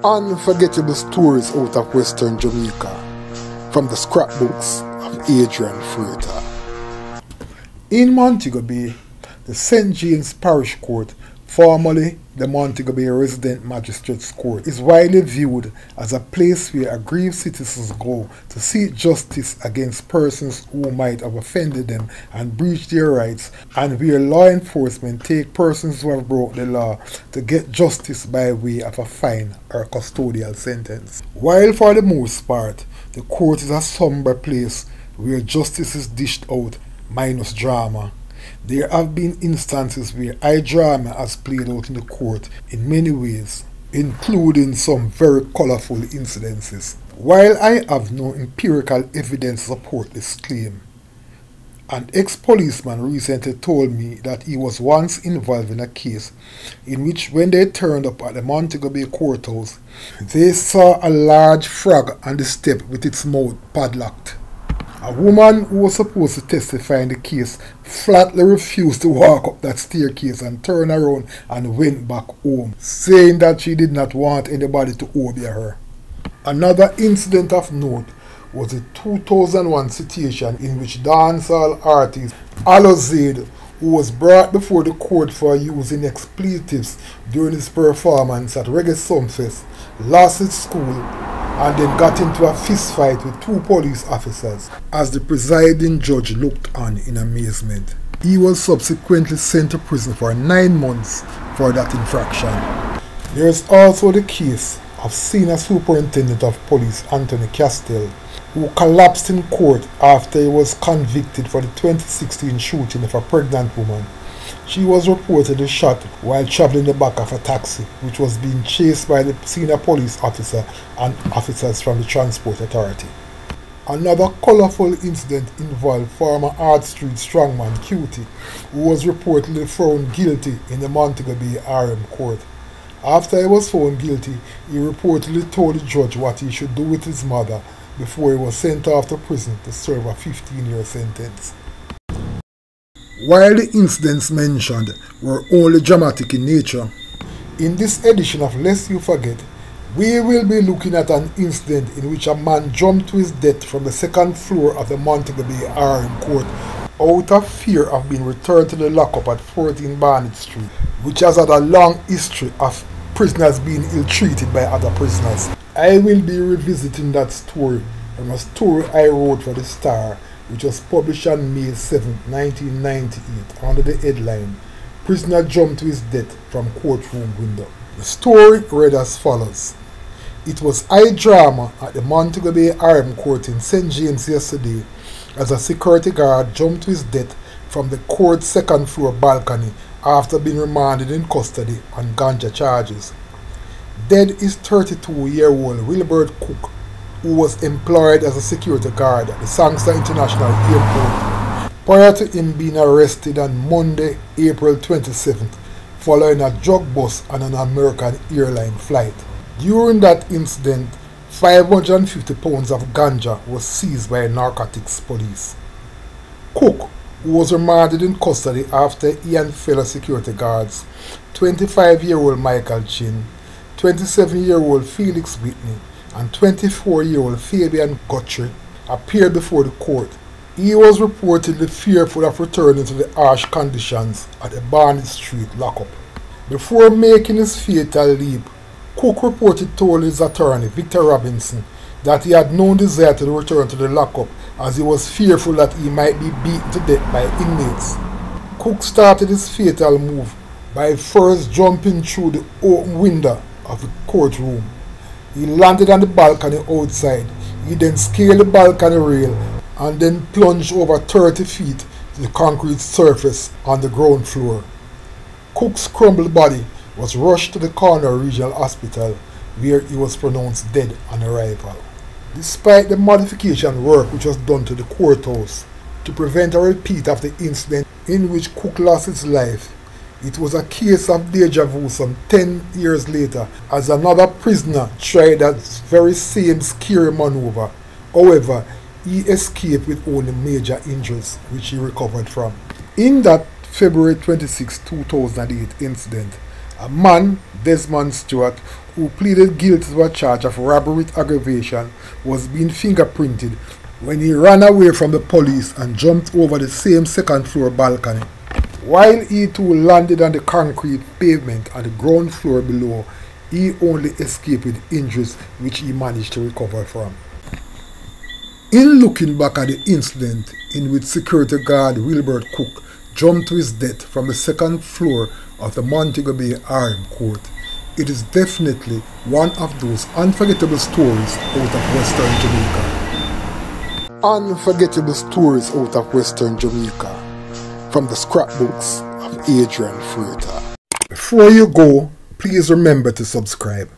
Unforgettable stories out of Western Jamaica from the scrapbooks of Adrian Freighter. In Montego Bay, the St. James Parish Court, formerly the Montego Bay Resident Magistrates Court, is widely viewed as a place where aggrieved citizens go to seek justice against persons who might have offended them and breached their rights, and where law enforcement take persons who have broken the law to get justice by way of a fine or custodial sentence. While for the most part, the court is a somber place where justice is dished out minus drama, there have been instances where high drama has played out in the court in many ways, including some very colourful incidences. While I have no empirical evidence to support this claim, an ex-policeman recently told me that he was once involved in a case in which when they turned up at the Montego Bay courthouse, they saw a large frog on the step with its mouth padlocked. A woman who was supposed to testify in the case flatly refused to walk up that staircase and turned around and went back home, saying that she did not want anybody to obey her. Another incident of note was the 2001 situation in which dancehall artist Alozade, who was brought before the court for using expletives during his performance at Reggae Sumfest, lost his school and then got into a fist fight with two police officers as the presiding judge looked on in amazement. He was subsequently sent to prison for 9 months for that infraction. There is also the case of Senior Superintendent of Police Anthony Castell, who collapsed in court after he was convicted for the 2016 shooting of a pregnant woman. She was reportedly shot while traveling in the back of a taxi, which was being chased by the senior police officer and officers from the Transport Authority. Another colourful incident involved former Art Street strongman Cutie, who was reportedly found guilty in the Montego Bay RM Court. After he was found guilty, he reportedly told the judge what he should do with his mother before he was sent off to prison to serve a 15-year sentence. While the incidents mentioned were only dramatic in nature, in this edition of Lest You Forget, we will be looking at an incident in which a man jumped to his death from the 2nd floor of the Montego Bay RM Court out of fear of being returned to the lockup at 14 Barnett Street, which has had a long history of prisoners being ill-treated by other prisoners. I will be revisiting that story from a story I wrote for the Star, which was published on May 7, 1998, under the headline, "Prisoner Jumped to His Death from Courtroom Window." The story read as follows. It was high drama at the Montego Bay RM Court in St. James yesterday as a security guard jumped to his death from the court's 2nd floor balcony after being remanded in custody on ganja charges. Dead is 32-year-old Wilbert Cooke, who was employed as a security guard at the Sangster International Airport prior to him being arrested on Monday, April 27th, following a drug bust on an American airline flight. During that incident, 550 pounds of ganja was seized by narcotics police. Cook, who was remanded in custody after he and fellow security guards, 25-year-old Michael Chin, 27-year-old Felix Whitney, and 24-year-old Fabian Guthrie, appeared before the court. He was reportedly fearful of returning to the harsh conditions at the Barnett Street lockup. Before making his fatal leap, Cook reported told his attorney, Victor Robinson, that he had no desire to return to the lockup as he was fearful that he might be beaten to death by inmates. Cook started his fatal move by first jumping through the open window of the courtroom. He landed on the balcony outside. He then scaled the balcony rail and then plunged over 30 feet to the concrete surface on the ground floor. Cook's crumbled body was rushed to the Cornwall Regional Hospital, where he was pronounced dead on arrival. Despite the modification work which was done to the courthouse to prevent a repeat of the incident in which Cook lost his life, it was a case of deja vu some 10 years later as another prisoner tried that very same scary maneuver. However, he escaped with only major injuries, which he recovered from. In that February 26, 2008 incident, a man, Desmond Stewart, who pleaded guilty to a charge of robbery with aggravation, was being fingerprinted when he ran away from the police and jumped over the same second floor balcony. While he too landed on the concrete pavement on the ground floor below, he only escaped with injuries which he managed to recover from. In looking back at the incident in which security guard Wilbert Cooke jumped to his death from the second floor of the Montego Bay RM Court, it is definitely one of those unforgettable stories out of Western Jamaica. Unforgettable stories out of Western Jamaica from the scrapbooks of Adrian Fruita. Before you go, please remember to subscribe.